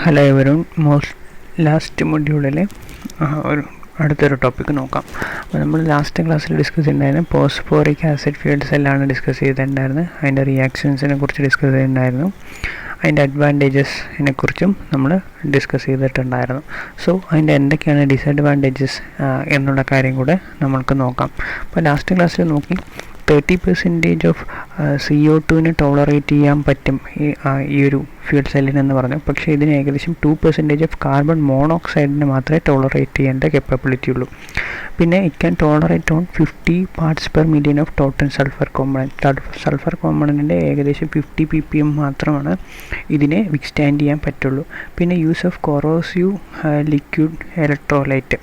Hello എവരും last മൊഡ്യൂളിലെ ഒരു അടുത്തൊരു topic നോക്കാം. അപ്പോൾ നമ്മൾ ലാസ്റ്റ് ക്ലാസ്സിൽ ഡിസ്കസ് ചെയ്തിട്ടുണ്ടായിരുന്നു ഫോസ്ഫോറിക് ആസിഡ് ഫ്യൂൽ സെല്ലാണ് ഡിസ്കസ് ചെയ്തിട്ടുണ്ടായിരുന്നത്. അതിൻ്റെ റിയാക്ഷൻസിനെ കുറിച്ച് ഡിസ്കസ് ചെയ്തിട്ടുണ്ടായിരുന്നു. അതിൻ്റെ അഡ്വാൻറ്റേജസിനെ കുറിച്ചും നമ്മൾ ഡിസ്കസ് ചെയ്തിട്ടുണ്ടായിരുന്നു. സോ അതിൻ്റെ എന്തൊക്കെയാണ് ഡിസഡ്വാൻറ്റേജസ് എന്നുള്ള കാര്യം കൂടെ നമ്മൾക്ക് നോക്കാം. അപ്പോൾ ലാസ്റ്റ് ക്ലാസ്സിൽ നോക്കി 30% ഓഫ് CO2 ടോളറേറ്റ് ചെയ്യാൻ പറ്റും ഈ ഒരു ഫ്യൂൽ സെല്ലിനെന്ന് പറഞ്ഞു. പക്ഷേ ഇതിന് ഏകദേശം 2% ഓഫ് കാർബൺ മോണോക്സൈഡിന് മാത്രമേ ടോളറേറ്റ് ചെയ്യേണ്ട കപ്പാബിലിറ്റി ഉള്ളൂ. പിന്നെ it can tolerate on 50 parts per million of total sulphur component. Sulphur കോമ്പണൻറ്റിൻ്റെ ഏകദേശം 50 ppm മാത്രമാണ് ഇതിനെ വിക്സ്റ്റാൻഡ് ചെയ്യാൻ പറ്റുള്ളൂ. പിന്നെ use of corrosive liquid electrolyte.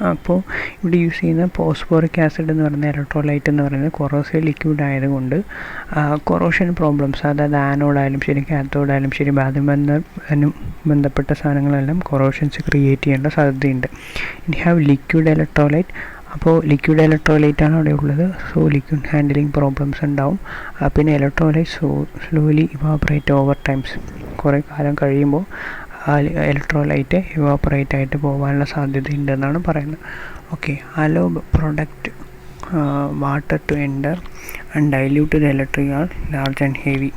അപ്പോൾ ഇവിടെ യൂസ് ചെയ്യുന്ന ഫോസ്ഫോറിക് ആസിഡ് എന്ന് പറയുന്ന ഇലക്ട്രോലൈറ്റ് എന്ന് പറയുന്നത് കൊറോസീവ് ലിക്വിഡ് ആയതുകൊണ്ട് കൊറോഷൻ പ്രോബ്ലംസ്, അതായത് ആനോഡായാലും ശരി കാത്തോഡായാലും ശരി ബന്ധപ്പെട്ട സാധനങ്ങളെല്ലാം കൊറോഷൻസ് ക്രിയേറ്റ് ചെയ്യേണ്ട സാധ്യതയുണ്ട്. ഇനി ഹാവ് ലിക്വിഡ് ഇലക്ട്രോലൈറ്റ്. അപ്പോൾ ലിക്വിഡ് ഇലക്ട്രോലൈറ്റാണ് അവിടെ ഉള്ളത്. സോ ലിക്വിഡ് ഹാൻഡ്ലിങ് പ്രോബ്ലംസ് ഉണ്ടാവും. പിന്നെ electrolyte slowly evaporate over times. കുറേ കാലം കഴിയുമ്പോൾ ഇലക്ട്രോലൈറ്റ് ഇവാപറേറ്റ് ആയിട്ട് പോകാനുള്ള സാധ്യതയുണ്ടെന്നാണ് പറയുന്നത്. Okay, allow product water to enter and diluted electric are large and heavy.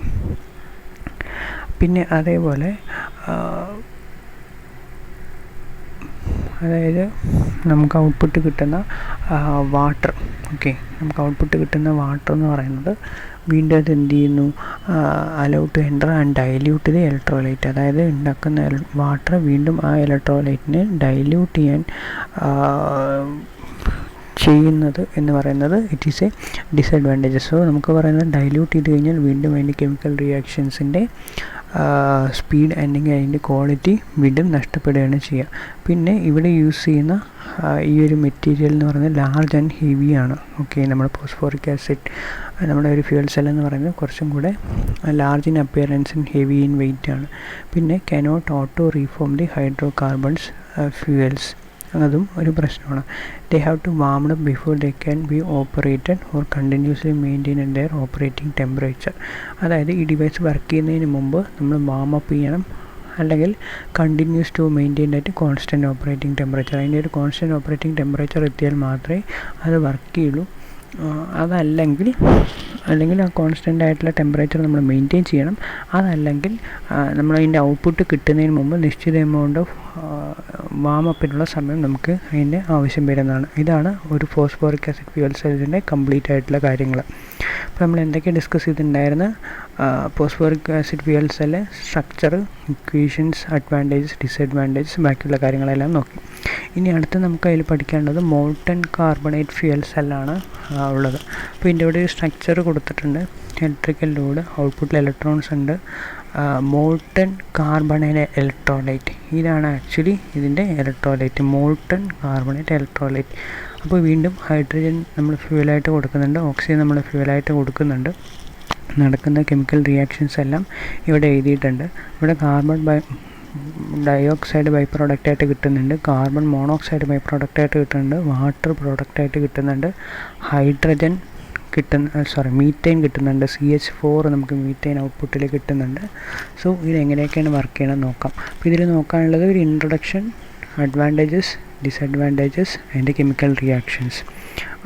പിന്നെ അതേപോലെ അതായത് നമുക്ക് ഔട്ട്പുട്ട് കിട്ടുന്ന വാട്ടർ എന്ന് പറയുന്നത് വീണ്ടും അത് എന്ത് ചെയ്യുന്നു, allow to enter and dilute the electrolyte. അതായത് ഉണ്ടാക്കുന്ന വാട്ടർ വീണ്ടും ആ ഇലക്ട്രോലൈറ്റിനെ ഡൈല്യൂട്ട് ചെയ്യാൻ ചെയ്യുന്നത് എന്ന് പറയുന്നത് it is A disadvantages. So നമുക്ക് പറയുന്നത് ഡൈല്യൂട്ട് ചെയ്ത് കഴിഞ്ഞാൽ വീണ്ടും അതിൻ്റെ കെമിക്കൽ റിയാക്ഷൻസിൻ്റെ സ്പീഡ് അല്ലെങ്കിൽ അതിൻ്റെ ക്വാളിറ്റി വീണ്ടും നഷ്ടപ്പെടുകയാണ് ചെയ്യുക. പിന്നെ ഇവിടെ യൂസ് ചെയ്യുന്ന ഈ ഒരു മെറ്റീരിയൽ എന്ന് പറയുന്നത് ലാർജ് ആൻഡ് ഹെവി ആണ്. ഓക്കെ, നമ്മുടെ ഫോസ്ഫോറിക് ആസിഡ് നമ്മുടെ ഒരു ഫ്യൂൽ സെൽ എന്ന് പറയുന്നത് കുറച്ചും കൂടെ large in appearance and heavy in weight ആണ്. പിന്നെ cannot auto reform the hydrocarbons fuels. അതും ഒരു പ്രശ്നമാണ്. They have to warmed up before they can be operated or continuously maintain their operating temperature. അതായത് ഈ ഡിവൈസ് വർക്ക് ചെയ്യുന്നതിന് മുമ്പ് നമ്മൾ വാം അപ്പ് ചെയ്യണം, അല്ലെങ്കിൽ കണ്ടിന്യൂസ് ടു മെയിൻറ്റെയിൻ ആയിട്ട് കോൺസ്റ്റൻറ്റ് ഓപ്പറേറ്റിംഗ് ടെമ്പറേച്ചർ. അതിൻ്റെ ഒരു കോൺസ്റ്റൻറ്റ് ഓപ്പറേറ്റിംഗ് ടെമ്പറേച്ചർ എത്തിയാൽ മാത്രമേ അത് വർക്ക് ചെയ്യുള്ളൂ. അതല്ലെങ്കിൽ ആ കോൺസ്റ്റൻ്റ് ആയിട്ടുള്ള ടെമ്പറേച്ചർ നമ്മൾ മെയിൻറ്റെയിൻ ചെയ്യണം. അതല്ലെങ്കിൽ നമ്മളതിൻ്റെ ഔട്ട്പുട്ട് കിട്ടുന്നതിന് മുമ്പ് നിശ്ചിത എമൗണ്ട് ഓഫ് വാമപ്പിനുള്ള സമയം നമുക്ക് അതിൻ്റെ ആവശ്യം വരുന്നതാണ്. ഇതാണ് ഒരു ഫോസ്ഫോറിക് ആസിഡ് ഫ്യൂൽ സെല്ലിൻ്റെ കംപ്ലീറ്റ് ആയിട്ടുള്ള കാര്യങ്ങൾ. അപ്പോൾ നമ്മൾ എന്തൊക്കെ ഡിസ്കസ് ചെയ്തിട്ടുണ്ടായിരുന്നു? Phosphoric acid fuel cell structure, equations, advantages, disadvantages, ബാക്കിയുള്ള കാര്യങ്ങളെല്ലാം നോക്കി. ഇനി അടുത്ത് നമുക്ക് അതിൽ പഠിക്കേണ്ടത് മോൾട്ടൺ കാർബണേറ്റ് ഫ്യൂൽ സെല്ലാണ് ഉള്ളത്. അപ്പോൾ ഇതിൻ്റെ ഇവിടെ ഒരു സ്ട്രക്ചർ കൊടുത്തിട്ടുണ്ട്. ഇലക്ട്രിക്കൽ ലോഡ്, ഔട്ട്പുട്ടിൽ ഇലക്ട്രോൺസ് ഉണ്ട്, മോൾട്ടൺ കാർബണേറ്റ് ഇലക്ട്രോലൈറ്റ്. ഇതാണ് ആക്ച്വലി ഇതിൻ്റെ ഇലക്ട്രോലൈറ്റ്, മോൾട്ടൺ കാർബണേറ്റ് ഇലക്ട്രോലൈറ്റ്. അപ്പോൾ വീണ്ടും ഹൈഡ്രജൻ നമ്മൾ ഫ്യൂവലായിട്ട് കൊടുക്കുന്നുണ്ട്, ഓക്സിജൻ നമ്മൾ ഫ്യൂവലായിട്ട് കൊടുക്കുന്നുണ്ട്. നടക്കുന്ന കെമിക്കൽ റിയാക്ഷൻസ് എല്ലാം ഇവിടെ എഴുതിയിട്ടുണ്ട്. ഇവിടെ കാർബൺ ഡയോക്സൈഡ് ബൈ പ്രോഡക്റ്റായിട്ട് കിട്ടുന്നുണ്ട്, കാർബൺ മോണോക്സൈഡ് ബൈ പ്രോഡക്റ്റായിട്ട് കിട്ടുന്നുണ്ട്, വാട്ടർ പ്രോഡക്റ്റായിട്ട് കിട്ടുന്നുണ്ട്, ഹൈഡ്രജൻ മീത്തൈൻ കിട്ടുന്നുണ്ട്, CH4 നമുക്ക് മീത്തൈൻ ഔട്ട്പുട്ടിൽ കിട്ടുന്നുണ്ട്. സോ ഇതെങ്ങനെയൊക്കെയാണ് വർക്ക് ചെയ്യണമെന്ന് നോക്കാം. അപ്പോൾ ഇതിൽ നോക്കാനുള്ളത് ഒരു ഇൻട്രൊഡക്ഷൻ, അഡ്വാൻറ്റേജസ്, ഡിസഡ്വാൻറ്റേജസ്, അതിൻ്റെ കെമിക്കൽ റിയാക്ഷൻസ്.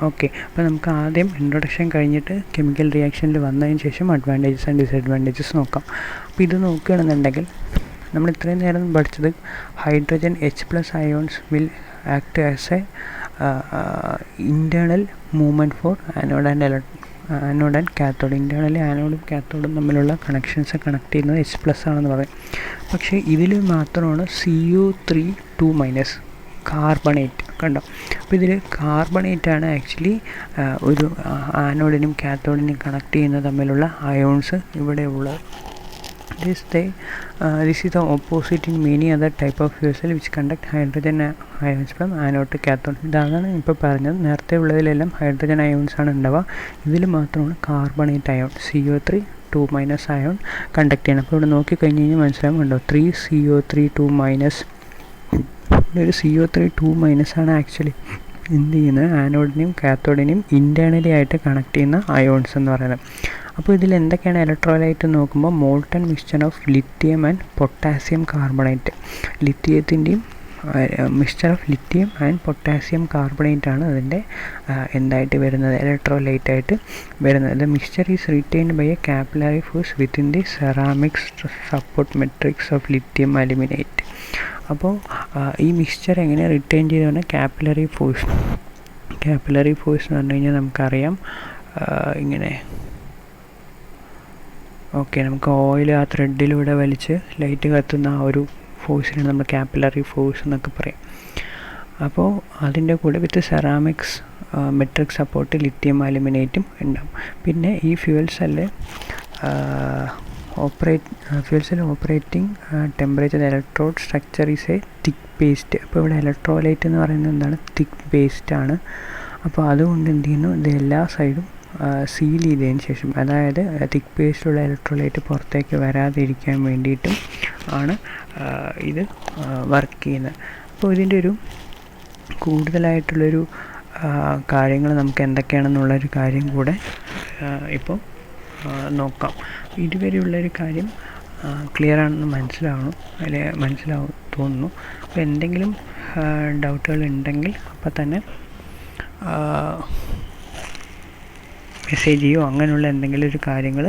ഓക്കെ, അപ്പോൾ നമുക്ക് ആദ്യം ഇൻട്രൊഡക്ഷൻ കഴിഞ്ഞിട്ട് കെമിക്കൽ റിയാക്ഷനിൽ വന്നതിന് ശേഷം അഡ്വാൻറ്റേജസ് ആൻഡ് ഡിസഡ്വാൻറ്റേജസ് നോക്കാം. അപ്പോൾ ഇത് നോക്കുകയാണെന്നുണ്ടെങ്കിൽ നമ്മൾ ഇത്രയും നേരം പഠിച്ചത് hydrogen H+ ions will act as a internal movement for anode and cathode. Internally ആനോഡും കാത്തോഡും തമ്മിലുള്ള കണക്ഷൻസ് കണക്ട് ചെയ്യുന്നത് H+ ആണെന്ന് പറയും. പക്ഷേ ഇതിൽ മാത്രമാണ് CO3 കാർബണേറ്റ് കണ്ടോ. അപ്പോൾ ഇതിൽ കാർബണേറ്റാണ് ആക്ച്വലി ഒരു ആനോഡിനും കാത്തോഡിനും കണക്ട് ചെയ്യുന്നത് തമ്മിലുള്ള അയോൺസ് ഇവിടെ ഉള്ളത്. This is the opposite in many other type of fuel cell which conduct hydrogen ions from anode to cathode. ഇതാണ് ഇപ്പോൾ പറഞ്ഞത്. നേരത്തെ ഉള്ളതിലെല്ലാം ഹൈഡ്രജൻ അയോൺസ് ആണ് ഉണ്ടാവുക, ഇതിൽ മാത്രമാണ് carbonate ion CO3 ion conduct ചെയ്യണം. അപ്പോൾ ഇവിടെ നോക്കിക്കഴിഞ്ഞ് കഴിഞ്ഞാൽ മനസ്സിലാകുന്നുണ്ടോ, 3 CO3 ഒരു CO3 ആണ് ആക്ച്വലി എന്ത് ചെയ്യുന്നത്, ആനോഡിനെയും കാത്തോഡിനെയും ഇൻറ്റേർണലി ആയിട്ട് കണക്ട് ചെയ്യുന്ന അയോൺസ് എന്ന് പറയുന്നത്. അപ്പോൾ ഇതിൽ എന്തൊക്കെയാണ് ഇലക്ട്രോലൈറ്റ് നോക്കുമ്പോൾ molten mixture of lithium and potassium carbonate, ലിത്തിയത്തിൻ്റെയും mixture of lithium and potassium carbonate ആണ് അതിൻ്റെ എന്തായിട്ട് വരുന്നത്, ഇലക്ട്രോലൈറ്റ് ആയിട്ട് വരുന്നത്. The mixture is retained by a capillary force within the ceramics support matrix of lithium aluminate. അപ്പോൾ ഈ മിക്സ്ചർ എങ്ങനെ റിറ്റെയിൻ ചെയ്തതാണ്, കാപ്പിലറി ഫോഴ്സ്. കാപ്പിലറി ഫോഴ്സ് എന്ന് പറഞ്ഞു കഴിഞ്ഞാൽ നമുക്കറിയാം ഇങ്ങനെ നമുക്ക് ഓയിൽ ആ ത്രെഡിലൂടെ വലിച്ച് ലൈറ്റ് കത്തുന്ന ആ ഒരു ഫോഴ്സിനാണ് നമ്മൾ കാപ്പിലറി ഫോഴ്സ് എന്നൊക്കെ പറയും. അപ്പോൾ അതിൻ്റെ കൂടെ with ceramics metric support lithium അലുമിനേറ്റും ഉണ്ടാവും. പിന്നെ ഈ fuel cell operating temperature electrode structure is a thick paste. അപ്പോൾ ഇവിടെ ഇലക്ട്രോലൈറ്റ് എന്ന് പറയുന്നത് എന്താണ്, തിക്ക് പേസ്റ്റ് ആണ്. അപ്പോൾ അതുകൊണ്ട് എന്ത് ചെയ്യുന്നു, ഇത് എല്ലാ സൈഡും സീൽ ചെയ്തതിന് ശേഷം, അതായത് തിക്ക് പേസ്റ്റിലുള്ള ഇലക്ട്രോലൈറ്റ് പുറത്തേക്ക് വരാതിരിക്കാൻ വേണ്ടിയിട്ടും ആണ് ഇത് വർക്ക് ചെയ്യുന്നത്. അപ്പോൾ ഇതിൻ്റെ ഒരു കൂടുതലായിട്ടുള്ളൊരു കാര്യങ്ങൾ നമുക്ക് എന്തൊക്കെയാണെന്നുള്ളൊരു കാര്യം കൂടെ ഇപ്പോൾ നോക്കാം. ഇതുവരെയുള്ളൊരു കാര്യം ക്ലിയർ ആണെന്ന് മനസ്സിലാവും തോന്നുന്നു. അപ്പോൾ എന്തെങ്കിലും ഡൗട്ടുകൾ ഉണ്ടെങ്കിൽ അപ്പോൾ തന്നെ മെസ്സേജ് ചെയ്യോ അങ്ങനെയുള്ള എന്തെങ്കിലും ഒരു കാര്യങ്ങൾ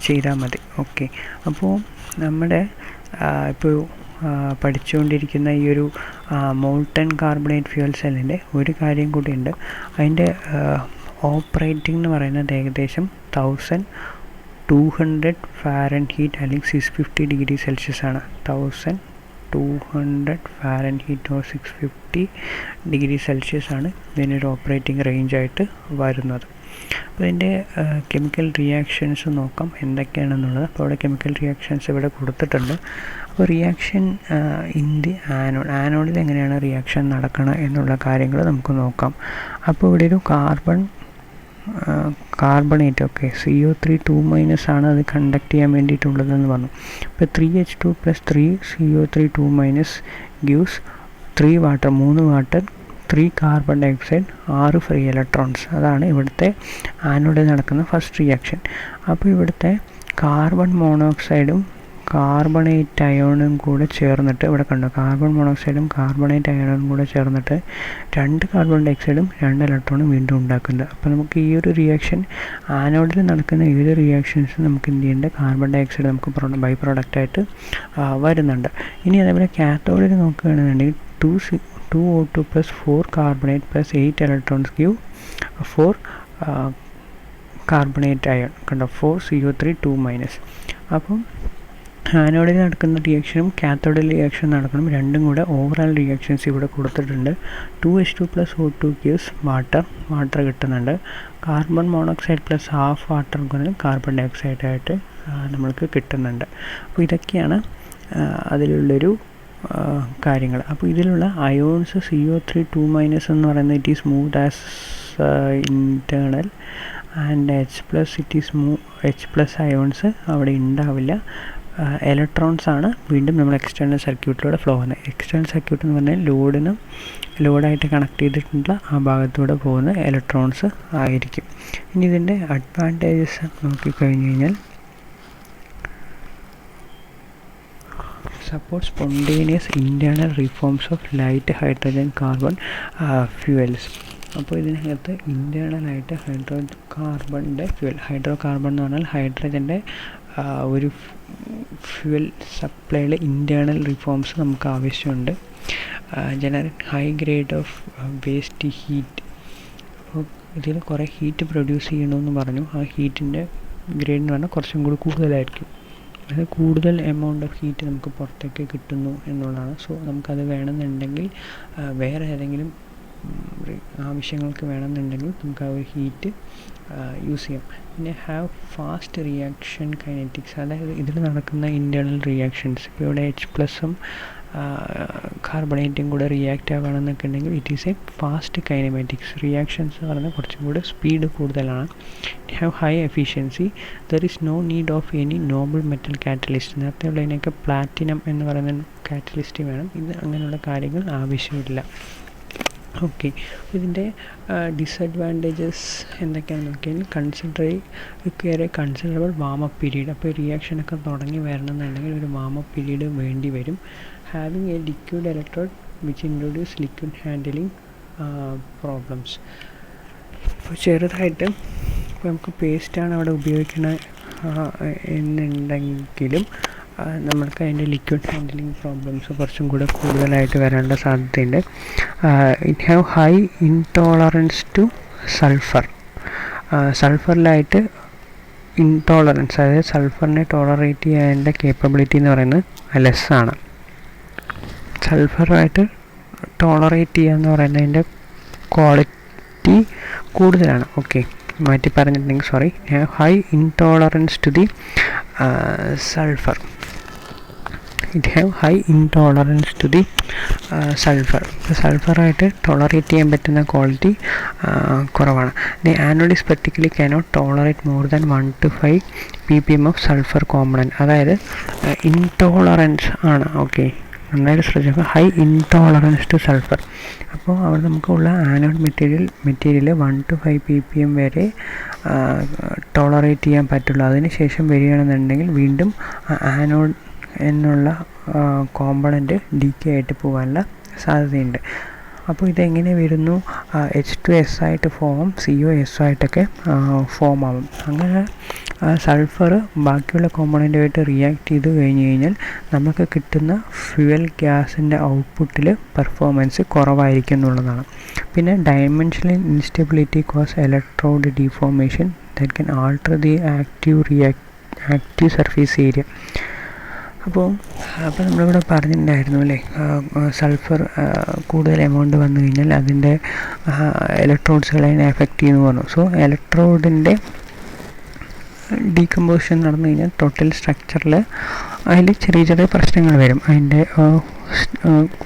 ചെയ്താൽ മതി. ഓക്കെ, അപ്പോൾ നമ്മുടെ ഇപ്പോൾ പഠിച്ചുകൊണ്ടിരിക്കുന്ന ഈ ഒരു മോൾട്ടൺ കാർബണേറ്റ് ഫ്യൂവൽ സെല്ലിൻ്റെ ഒരു കാര്യം കൂടിയുണ്ട്. അതിൻ്റെ ഓപ്പറേറ്റിംഗ് എന്ന് പറയുന്നത് ഏകദേശം 1200 ഫാരൻഹീറ്റ് അല്ലെങ്കിൽ 650 ഡിഗ്രി സെൽഷ്യസ് ആണ്. 1200 ഫാരൻഹീറ്റ് ഓർ 650 ഡിഗ്രി സെൽഷ്യസ് ആണ് ഇതിനൊരു ഓപ്പറേറ്റിംഗ് റേഞ്ചായിട്ട് വരുന്നത്. അപ്പോൾ ഇതിൻ്റെ കെമിക്കൽ റിയാക്ഷൻസ് നോക്കാം എന്തൊക്കെയാണെന്നുള്ളത്. അപ്പോൾ ഇവിടെ കെമിക്കൽ റിയാക്ഷൻസ് ഇവിടെ കൊടുത്തിട്ടുണ്ട്. അപ്പോൾ റിയാക്ഷൻ ഇൻ ദി ആനോഡിൽ എങ്ങനെയാണ് റിയാക്ഷൻ നടക്കണം എന്നുള്ള കാര്യങ്ങൾ നമുക്ക് നോക്കാം. അപ്പോൾ ഇവിടെ ഒരു കാർബണേറ്റ് CO3 2- ആണ് അത് കണ്ടക്ട് ചെയ്യാൻ വേണ്ടിയിട്ടുള്ളതെന്ന് പറഞ്ഞു. ഇപ്പോൾ 3H2 + 3CO3 2- gives 3 water 3 water 3 carbon dioxide 6 free electrons. അതാണ് ഇവിടുത്തെ ആനോഡിൽ നടക്കുന്ന ഫസ്റ്റ് റിയാക്ഷൻ. അപ്പോൾ ഇവിടുത്തെ കാർബൺ മോണോക്സൈഡും കാർബണേറ്റ് അയോണും കൂടെ ചേർന്നിട്ട്, ഇവിടെ കണ്ടോ, കാർബൺ മോണോക്സൈഡും കാർബണേറ്റ് അയോണും കൂടെ ചേർന്നിട്ട് 2 കാർബൺ ഡൈ ഓക്സൈഡും 2 ഇലക്ട്രോണും വീണ്ടും ഉണ്ടാക്കുന്നത്. അപ്പോൾ നമുക്ക് ഈ ഒരു റിയാക്ഷൻ ആനോഡിൽ നടക്കുന്ന ഏത് റിയാക്ഷൻസും നമുക്ക് എന്ത് ചെയ്യേണ്ട, കാർബൺ ഡൈ ഓക്സൈഡ് നമുക്ക് ബൈ പ്രോഡക്റ്റായിട്ട് വരുന്നുണ്ട്. ഇനി അതേപോലെ കാത്തോഡിൽ നോക്കുകയാണെന്നുണ്ടെങ്കിൽ 2O2 + 4 carbonate + 8 electrons give 4 carbonate ion. കണ്ടോ, 4 CO3 2-. അപ്പം ആനോഡിൽ നടക്കുന്ന റിയാക്ഷനും കാത്തോഡിൽ റിയാക്ഷൻ നടക്കണം, രണ്ടും കൂടെ ഓവറാൾ റിയാക്ഷൻസ് ഇവിടെ കൊടുത്തിട്ടുണ്ട്. 2H2 + O2 gives വാട്ടർ കിട്ടുന്നുണ്ട്. Carbon monoxide + half water carbon dioxide ആയിട്ട് നമ്മൾക്ക് കിട്ടുന്നുണ്ട്. അപ്പോൾ ഇതൊക്കെയാണ് അതിലുള്ളൊരു കാര്യങ്ങൾ. അപ്പോൾ ഇതിലുള്ള അയോൺസ് CO3 2- എന്ന് പറയുന്നത് it is moved as internal and H+ ions അവിടെ ഉണ്ടാവില്ല. ഇലക്ട്രോൺസ് ആണ് വീണ്ടും നമ്മൾ എക്സ്റ്റേണൽ സർക്യൂട്ടിലൂടെ ഫ്ലോ ചെയ്യുന്നത്. എക്സ്റ്റേണൽ സർക്യൂട്ട് എന്ന് പറഞ്ഞാൽ ലോഡായിട്ട് കണക്ട് ചെയ്തിട്ടുള്ള ആ ഭാഗത്തൂടെ പോകുന്ന ഇലക്ട്രോൺസ് ആയിരിക്കും. ഇനി ഇതിൻ്റെ അഡ്വാൻറ്റേജസ് നോക്കിക്കഴിഞ്ഞ് കഴിഞ്ഞാൽ support spontaneous internal reforms of light hydrogen carbon fuels. അപ്പോൾ ഇതിനകത്ത് ഇൻറ്റേർണലായിട്ട് ഹൈഡ്രോ കാർബൺ എന്ന് പറഞ്ഞാൽ ഹൈഡ്രജൻ്റെ ഒരു ഫ്യൂവൽ സപ്ലൈയിൽ ഇൻറ്റേർണൽ റിഫോംസ് നമുക്ക് ആവശ്യമുണ്ട്. Generate high grade of waste heat. അപ്പോൾ ഇതിൽ കുറേ ഹീറ്റ് പ്രൊഡ്യൂസ് ചെയ്യണമെന്ന് പറഞ്ഞു. ആ ഹീറ്റിൻ്റെ ഗ്രേഡ് എന്ന് പറഞ്ഞാൽ കുറച്ചും കൂടി കൂടുതലായിരിക്കും. അത് കൂടുതൽ എമൗണ്ട് ഓഫ് ഹീറ്റ് നമുക്ക് പുറത്തേക്ക് കിട്ടുന്നു എന്നുള്ളതാണ്. സോ നമുക്കത് വേണമെന്നുണ്ടെങ്കിൽ വേറെ ഏതെങ്കിലും ആവശ്യങ്ങൾക്ക് വേണമെന്നുണ്ടെങ്കിൽ നമുക്ക് ആ ഒരു ഹീറ്റ് യൂസ് ചെയ്യാം. പിന്നെ ഹാവ് ഫാസ്റ്റ് റിയാക്ഷൻ കൈനറ്റിക്സ്. അതായത് ഇതിൽ നടക്കുന്ന ഇൻറ്റേർണൽ റിയാക്ഷൻസ്, ഇപ്പോൾ ഇവിടെ H+ഉം കാർബണേറ്റും കൂടെ റിയാക്റ്റ് ആവുകയാണെന്നൊക്കെ ഉണ്ടെങ്കിൽ it is a fast kinematics. Reactions എന്ന് പറഞ്ഞാൽ കുറച്ചും കൂടെ സ്പീഡ് കൂടുതലാണ്. Have high efficiency. There is no need of any noble metal catalyst. നേരത്തെ ഉള്ളതിനൊക്കെ പ്ലാറ്റിനം എന്ന് പറയുന്ന കാറ്റലിസ്റ്റ് വേണം. ഇത് അങ്ങനെയുള്ള കാര്യങ്ങൾ ആവശ്യമില്ല. ഓക്കെ, ഇതിൻ്റെ ഡിസഡ്വാൻറ്റേജസ് എന്തൊക്കെയാണെന്ന് നോക്കിയാൽ കൺസിഡറബിൾ വാമപ്പ് പീരീഡ്. അപ്പോൾ റിയാക്ഷനൊക്കെ തുടങ്ങി വരണമെന്നുണ്ടെങ്കിൽ ഒരു വാമപ്പ് പീരീഡ് വേണ്ടി വരും. Having A liquid electrode which introduce liquid handling problems. അപ്പോൾ ചെറുതായിട്ട് ഇപ്പോൾ നമുക്ക് പേസ്റ്റാണ് അവിടെ ഉപയോഗിക്കുന്നത് എന്നുണ്ടെങ്കിലും നമ്മൾക്ക് അതിൻ്റെ ലിക്വിഡ് ഹാൻഡ്ലിംഗ് പ്രോബ്ലംസ് കുറച്ചും കൂടെ കൂടുതലായിട്ട് വരാനുള്ള സാധ്യതയുണ്ട്. It have high intolerance to sulphur. സൾഫറിലായിട്ട് ഇൻടോളറൻസ്, അതായത് സൾഫറിനെ ടോളറേറ്റ് ചെയ്യാനുള്ള കേപ്പബിലിറ്റി എന്ന് പറയുന്നത് ലെസ്സാണ്. സൾഫറായിട്ട് ടോളറേറ്റ് ചെയ്യുക എന്ന് പറയുന്നതിൻ്റെ ക്വാളിറ്റി കൂടുതലാണ്. ഓക്കെ, മാറ്റി പറഞ്ഞിട്ടുണ്ടെങ്കിൽ sorry, high intolerance to the sulphur. It have high intolerance to the sulphur. സൾഫറായിട്ട് ടോളറേറ്റ് ചെയ്യാൻ പറ്റുന്ന ക്വാളിറ്റി കുറവാണ്. The anode is practically cannot tolerate more than 1 to 5 ppm of sulphur component. അതായത് ഇൻടോളറൻസ് ആണ്. Okay, നന്നായിട്ട് ശ്രദ്ധിക്കുക, ഹൈ ഇൻടോളറൻസ് ടു സൾഫർ. അപ്പോൾ അവിടെ നമുക്കുള്ള ആനോഡ് മെറ്റീരിയൽ 1 to 5 ppm വരെ ടോളറേറ്റ് ചെയ്യാൻ പറ്റുള്ളൂ. അതിനുശേഷം വരികയാണെന്നുണ്ടെങ്കിൽ വീണ്ടും ആനോഡ് എന്നുള്ള കോമ്പണൻറ്റ് ഡീക്കേ ആയിട്ട് പോകാനുള്ള സാധ്യതയുണ്ട്. അപ്പോൾ ഇതെങ്ങനെ വരുന്നു? H2S ആയിട്ട് ഫോം, COS ആയിട്ടൊക്കെ ഫോം ആവും. അങ്ങനെ സൾഫർ ബാക്കിയുള്ള കോമ്പണൻറ്റുമായിട്ട് റിയാക്ട് ചെയ്ത് കഴിഞ്ഞ് കഴിഞ്ഞാൽ നമുക്ക് കിട്ടുന്ന ഫ്യൂവൽ ഗ്യാസിൻ്റെ ഔട്ട്പുട്ടിൽ പെർഫോമൻസ് കുറവായിരിക്കും എന്നുള്ളതാണ്. പിന്നെ dimensional instability cause electrode deformation that can alter the active surface area. അപ്പോൾ നമ്മളിവിടെ പറഞ്ഞിട്ടുണ്ടായിരുന്നു അല്ലേ, സൾഫർ കൂടുതൽ എമൗണ്ട് വന്നു കഴിഞ്ഞാൽ അതിൻ്റെ ഇലക്ട്രോഡ്സുകളെ എഫക്റ്റ് ചെയ്യുന്നു പറഞ്ഞു. സോ ഇലക്ട്രോഡിൻ്റെ ഡീകമ്പോസിഷൻ നടന്നു കഴിഞ്ഞാൽ ടോട്ടൽ സ്ട്രക്ചറിൽ അതിൽ ചെറിയ ചെറിയ പ്രശ്നങ്ങൾ വരും. അതിൻ്റെ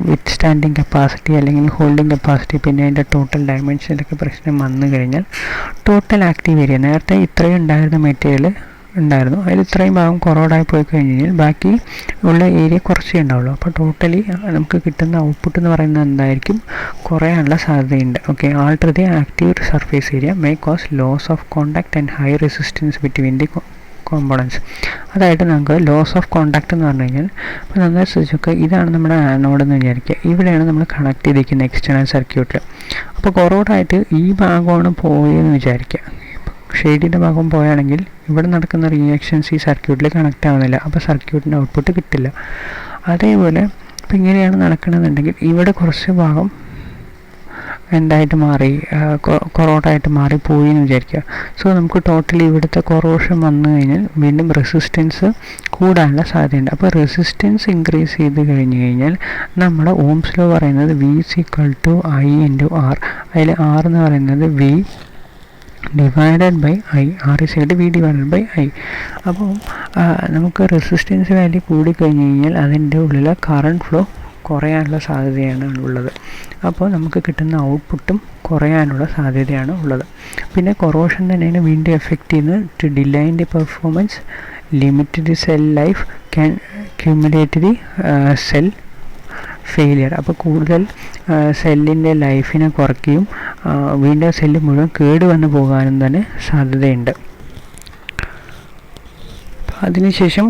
വിത്ത് സ്റ്റാൻഡിങ് കപ്പാസിറ്റി അല്ലെങ്കിൽ ഹോൾഡിങ് കപ്പാസിറ്റി, പിന്നെ അതിൻ്റെ ടോട്ടൽ ഡയമെൻഷനിലൊക്കെ പ്രശ്നം വന്നു കഴിഞ്ഞാൽ ടോട്ടൽ ആക്റ്റീവ് ഏരിയ, നേരത്തെ ഇത്രയും ഉണ്ടായിരുന്ന മെറ്റീരിയൽ ഉണ്ടായിരുന്നു, അതിൽ ഇത്രയും ഭാഗം കൊറോഡായി പോയി കഴിഞ്ഞ് കഴിഞ്ഞാൽ ബാക്കി ഉള്ള ഏരിയ കുറച്ചേ ഉണ്ടാവുള്ളൂ. അപ്പോൾ ടോട്ടലി നമുക്ക് കിട്ടുന്ന ഔട്ട്പുട്ട് എന്ന് പറയുന്നത് എന്തായിരിക്കും? കുറയാനുള്ള സാധ്യതയുണ്ട്. Okay, alter the active surface area may cause loss of contact and high resistance between the components. അതായത് നമുക്ക് ലോസ് ഓഫ് കോണ്ടാക്ട് എന്ന് പറഞ്ഞു കഴിഞ്ഞാൽ, ഇപ്പോൾ നന്നായി ശ്രദ്ധിച്ചൊക്കെ ഇതാണ് നമ്മുടെ ആനോഡ് എന്ന് വിചാരിക്കുക, ഇവിടെയാണ് നമ്മൾ കണക്ട് ചെയ്തിരിക്കുന്നത് എക്സ്റ്റേണൽ സർക്യൂട്ടിൽ. അപ്പോൾ കൊറോഡായിട്ട് ഈ ഭാഗമാണ് പോയെന്ന് വിചാരിക്കുക, ഷെയ്ഡിൻ്റെ ഭാഗം പോയാണെങ്കിൽ ഇവിടെ നടക്കുന്ന റിയാക്ഷൻസ് ഈ സർക്യൂട്ടിൽ കണക്റ്റ് ആവുന്നില്ല, അപ്പോൾ സർക്യൂട്ടിൻ്റെ ഔട്ട്പുട്ട് കിട്ടില്ല. അതേപോലെ ഇപ്പോൾ ഇങ്ങനെയാണ് നടക്കണമെന്നുണ്ടെങ്കിൽ ഇവിടെ കുറച്ച് ഭാഗം എന്തായിട്ട് മാറി, കൊറോഡായിട്ട് മാറിപ്പോയി എന്ന് വിചാരിക്കുക. സോ നമുക്ക് ടോട്ടലി ഇവിടുത്തെ കൊറോഷൻ വന്നു കഴിഞ്ഞാൽ വീണ്ടും റെസിസ്റ്റൻസ് കൂടാനുള്ള സാധ്യതയുണ്ട്. അപ്പോൾ റെസിസ്റ്റൻസ് ഇൻക്രീസ് ചെയ്ത് കഴിഞ്ഞ് കഴിഞ്ഞാൽ നമ്മുടെ ഓംസ് ലോ പറയുന്നത് V = I × R. അതിൽ R എന്ന് പറയുന്നത് V divided by I, R = V / I. അപ്പോൾ നമുക്ക് റെസിസ്റ്റൻസ് വാല്യൂ കൂടിക്കഴിഞ്ഞ് കഴിഞ്ഞാൽ അതിൻ്റെ ഉള്ളിലെ കറണ്ട് ഫ്ലോ കുറയാനുള്ള സാധ്യതയാണ് ഉള്ളത്. അപ്പോൾ നമുക്ക് കിട്ടുന്ന ഔട്ട്പുട്ടും കുറയാനുള്ള സാധ്യതയാണ് ഉള്ളത്. പിന്നെ കൊറോഷൻ തന്നെയാണ് വീണ്ടും എഫക്റ്റ് ചെയ്യുന്നത്. To decline the performance, limit the cell life, can cumulate the cell failure. അപ്പോൾ കൂടുതൽ സെല്ലിൻ്റെ ലൈഫിനെ കുറയ്ക്കുകയും വീണ്ടും സെല്ല് മുഴുവൻ കേടുവന്ന് പോകാനും തന്നെ സാധ്യതയുണ്ട്. അതിനുശേഷം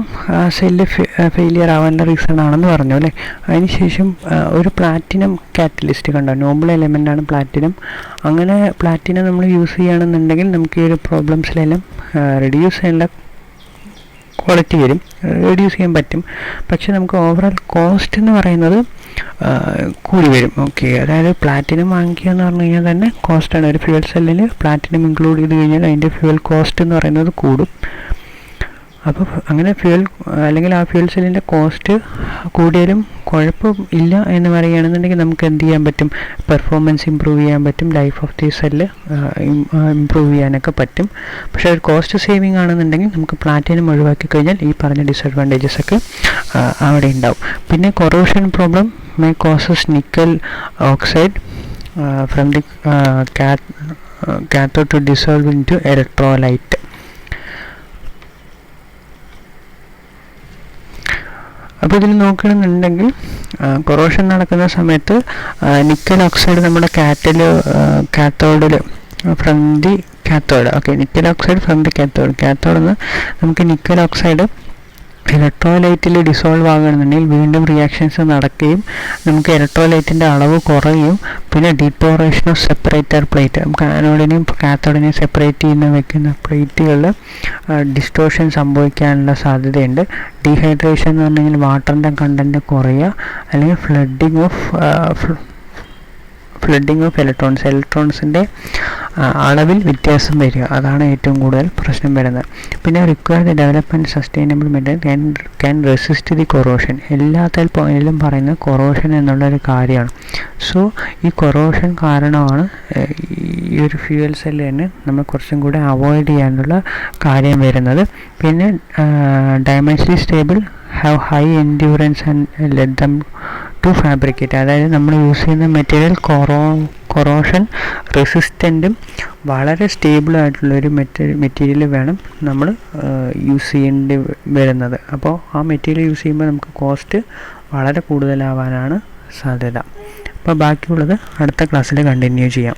സെല്ല് ഫെയിലിയർ ആവാനുള്ള റീസൺ ആണെന്ന് പറഞ്ഞു അല്ലേ. അതിനുശേഷം ഒരു പ്ലാറ്റിനം കാറ്റലിസ്റ്റ് കണ്ടോ, നോബിൾ എലമെൻ്റാണ് പ്ലാറ്റിനം. അങ്ങനെ പ്ലാറ്റിനം നമ്മൾ യൂസ് ചെയ്യുകയാണെന്നുണ്ടെങ്കിൽ നമുക്ക് ഈ ഒരു പ്രോബ്ലംസിലെല്ലാം റെഡ്യൂസ് ചെയ്യാനുള്ള ക്വാളിറ്റി വരും, റെഡ്യൂസ് ചെയ്യാൻ പറ്റും. പക്ഷേ നമുക്ക് ഓവറോൾ കോസ്റ്റ് എന്ന് പറയുന്നത് കൂടി വരും. ഓക്കെ, അതായത് പ്ലാറ്റിനം വാങ്ങിക്കുക എന്ന് പറഞ്ഞു കഴിഞ്ഞാൽ തന്നെ കോസ്റ്റാണ്. ഒരു ഫ്യൂവൽ സെല്ലിൽ പ്ലാറ്റിനം ഇൻക്ലൂഡ് ചെയ്ത് കഴിഞ്ഞാൽ അതിൻ്റെ ഫ്യൂവൽ കോസ്റ്റ് എന്ന് പറയുന്നത് കൂടും. അപ്പോൾ അങ്ങനെ ഫ്യൂവൽ അല്ലെങ്കിൽ ആ ഫ്യൂവൽ സെല്ലിൻ്റെ കോസ്റ്റ് കൂടിയാലും കുഴപ്പം ഇല്ല എന്ന് പറയുകയാണെന്നുണ്ടെങ്കിൽ നമുക്ക് എന്ത് ചെയ്യാൻ പറ്റും? പെർഫോമൻസ് ഇമ്പ്രൂവ് ചെയ്യാൻ പറ്റും, life of the cell improve ചെയ്യാനൊക്കെ പറ്റും. പക്ഷേ ഒരു കോസ്റ്റ് സേവിങ് ആണെന്നുണ്ടെങ്കിൽ നമുക്ക് പ്ലാറ്റിനം ഒഴിവാക്കി കഴിഞ്ഞാൽ ഈ പറഞ്ഞ ഡിസഡ്വാൻറ്റേജസ് ഒക്കെ അവിടെ ഉണ്ടാവും. പിന്നെ corrosion problem may causes nickel oxide from the cathode to dissolve into electrolyte. അപ്പോൾ ഇതിൽ നോക്കുകയാണെന്നുണ്ടെങ്കിൽ കൊറോഷൻ നടക്കുന്ന സമയത്ത് നിക്കൽ ഓക്സൈഡ് നമ്മുടെ കാത്തോഡിൽ from the cathode, okay, nickel oxide from the കാത്തോഡിൽ നിന്ന് നമുക്ക് നിക്കൽ ഓക്സൈഡ് ഇലക്ട്രോലൈറ്റിൽ ഡിസോൾവ് ആകുകയാണെന്നുണ്ടെങ്കിൽ വീണ്ടും റിയാക്ഷൻസ് നടക്കുകയും നമുക്ക് ഇലക്ട്രോലൈറ്റിൻ്റെ അളവ് കുറയും. പിന്നെ ഡീപോറേഷൻ ഓഫ് സെപ്പറേറ്റർ പ്ലേറ്റ്, നമുക്ക് ആനോഡിനെയും കാത്തോഡിനെയും സെപ്പറേറ്റ് ചെയ്യുന്ന വെക്കുന്ന പ്ലേറ്റുകളിൽ ഡിസ്റ്റോർഷൻ സംഭവിക്കാനുള്ള സാധ്യതയുണ്ട്. ഡീഹൈഡ്രേഷൻ എന്ന് പറഞ്ഞാൽ വാട്ടറിൻ്റെ കണ്ടൻറ്റ് കുറയുക, അല്ലെങ്കിൽ ഫ്ലഡിങ് ഓഫ് ഇലക്ട്രോൺസിൻ്റെ അളവിൽ വ്യത്യാസം വരിക, അതാണ് ഏറ്റവും കൂടുതൽ പ്രശ്നം വരുന്നത്. പിന്നെ required development sustainable material can resist the corrosion. എല്ലാത്തിലും പറയുന്നത് കൊറോഷൻ എന്നുള്ളൊരു കാര്യമാണ്. സോ ഈ കൊറോഷൻ കാരണമാണ് ഈ ഒരു ഫ്യൂവൽ സെല്ല് തന്നെ നമ്മൾ കുറച്ചും കൂടെ അവോയ്ഡ് ചെയ്യാനുള്ള കാര്യം വരുന്നത്. പിന്നെ dimensionally stable, have high endurance and let them to fabricate. അതായത് നമ്മൾ യൂസ് ചെയ്യുന്ന മെറ്റീരിയൽ കൊറോഷൻ റെസിസ്റ്റൻറ്റും വളരെ സ്റ്റേബിൾ ആയിട്ടുള്ളൊരു മെറ്റീരിയൽ വേണം നമ്മൾ യൂസ് ചെയ്യേണ്ടി വരുന്നത്. അപ്പോൾ ആ മെറ്റീരിയൽ യൂസ് ചെയ്യുമ്പോൾ നമുക്ക് കോസ്റ്റ് വളരെ കൂടുതലാവാനാണ് സാധ്യത. അപ്പോൾ ബാക്കിയുള്ളത് അടുത്ത ക്ലാസ്സിൽ കണ്ടിന്യൂ ചെയ്യാം.